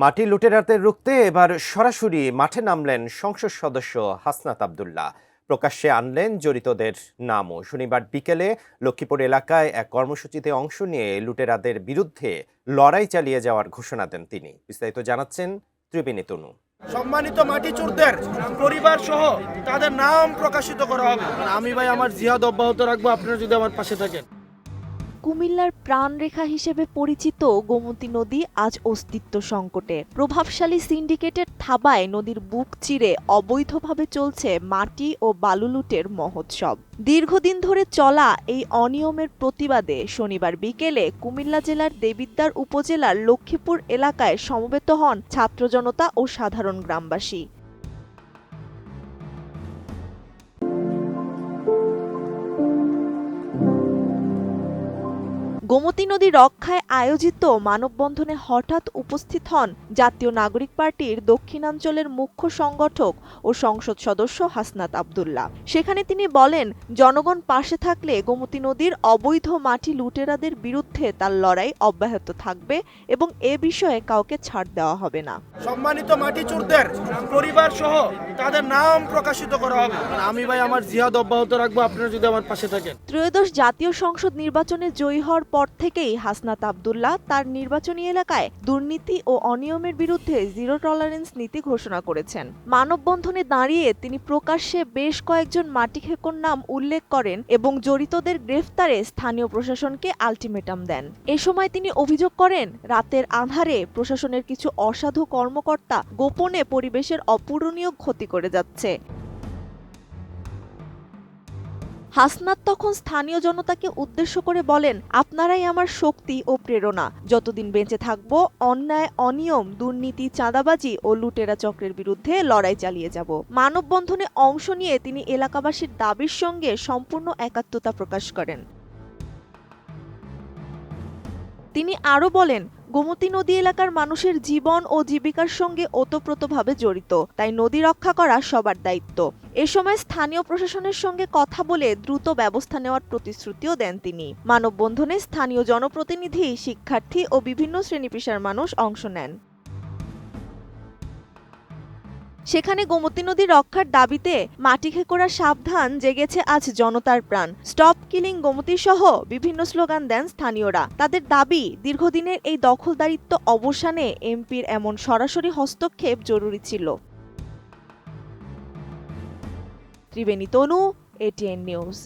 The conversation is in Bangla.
মাটি লুটেরাতে রুখতে এবার সরাসরি মাঠে নামলেন সংসদ সদস্য হাসনাত আব্দুল্লাহ। প্রকাশ্যে আনলেন জড়িতদের নামও। শনিবার বিকেলে লক্ষ্মীপুর এলাকায় এক কর্মসূচিতে অংশ নিয়ে লুটেরাদের বিরুদ্ধে লড়াই চালিয়ে যাওয়ার ঘোষণা দেন তিনি। বিস্তারিত জানাচ্ছেন ত্রিবেণী তনু। সম্মানিত মাটি চোরদের পরিবার সহ তাদের নাম প্রকাশিত করা হবে। আমি ভাই আমার জিহাদ অব্যাহত রাখবো, আপনারা যদি আমার পাশে থাকেন। কুমিল্লার প্রাণরেখা হিসেবে পরিচিত গোমতী নদী আজ অস্তিত্ব সংকটে। প্রভাবশালী সিন্ডিকেটের থাবায় নদীর বুক চিরে অবৈধভাবে চলছে মাটি ও বালু লুটের মহোৎসব। দীর্ঘদিন ধরে চলা এই অনিয়মের প্রতিবাদে শনিবার বিকেলে কুমিল্লা জেলার দেবিদ্বার উপজেলার লক্ষ্মীপুর এলাকায় সমবেত হন ছাত্র জনতা ও সাধারণ গ্রামবাসী। গোমতী নদী রক্ষায় আয়োজিত মানববন্ধনে হঠাৎ উপস্থিত হন জাতীয় নাগরিক পার্টির দক্ষিণাঞ্চলের মুখ্য সংগঠক ও সংসদ সদস্য হাসনাত আব্দুল্লাহ। সেখানে তিনি বলেন, জনগণ পাশে থাকলে গোমতী নদীর অবৈধ মাটি লুটেরাদের বিরুদ্ধে তার লড়াই অব্যাহত থাকবে এবং এ বিষয়ে কাউকে ছাড় দেওয়া হবে না। সম্মানিত মাটি চোরদের পরিবার সহ তাদের নাম প্রকাশিত করা হবে। আমি ভাই আমার জিহাদ অব্যাহত রাখবো, আপনারা যদি আমার পাশে থাকেন। ত্রয়োদশ জাতীয় সংসদ নির্বাচনে জয়ী হওয়ার পর থেকেই হাসনাত আব্দুল্লাহ তার নির্বাচনী এলাকায় দুর্নীতি ও অনিয়মের বিরুদ্ধে জিরো টলারেন্স নীতি ঘোষণা করেছেন। মানববন্ধনে দাঁড়িয়ে তিনি প্রকাশ্যে বেশ কয়েকজন মাটি খেকোর নাম উল্লেখ করেন এবং জড়িতদের গ্রেফতারে স্থানীয় প্রশাসনকে আলটিমেটাম দেন। এ সময় তিনি অভিযোগ করেন, রাতের আঁধারে প্রশাসনের কিছু অসাধু কর্মকর্তা গোপনে পরিবেশের অপূরণীয় ক্ষতি করে যাচ্ছে। হাসনাত তখন স্থানীয় জনতাকে উদ্দেশ্য করে বলেন, আপনারাই আমার শক্তি ও প্রেরণা। যতদিন বেঁচে থাকব, অন্যায়, অনিয়ম, দুর্নীতি, চাঁদাবাজি ও লুটেরা চক্রের বিরুদ্ধে লড়াই চালিয়ে যাব। মানববন্ধনে অংশ নিয়ে তিনি এলাকাবাসীর দাবির সঙ্গে সম্পূর্ণ একাত্মতা প্রকাশ করেন। তিনি আরও বলেন, গোমতী নদী এলাকার মানুষের জীবন ও জীবিকার সঙ্গে ওতপ্রোতভাবে জড়িত, তাই নদী রক্ষা করা সবার দায়িত্ব। এ সময় স্থানীয় প্রশাসনের সঙ্গে কথা বলে দ্রুত ব্যবস্থা নেওয়ার প্রতিশ্রুতিও দেন তিনি। মানববন্ধনে স্থানীয় জনপ্রতিনিধি, শিক্ষার্থী ও বিভিন্ন শ্রেণী পেশার মানুষ অংশ নেন। সেখানে গোমতী নদী রক্ষার দাবিতে মাটি খেকোরা সাবধান জেগেছে আজ জনতার প্রাণ। স্টপ কিলিং গোমতী সহ বিভিন্ন স্লোগান দেন স্থানীয়রা। তাদের দাবি, দীর্ঘদিনের এই দখলদারিত্ব অবসানে এমপির এমন সরাসরি হস্তক্ষেপ জরুরি ছিল। ত্রিবেণী তনু, এটিএন নিউজ।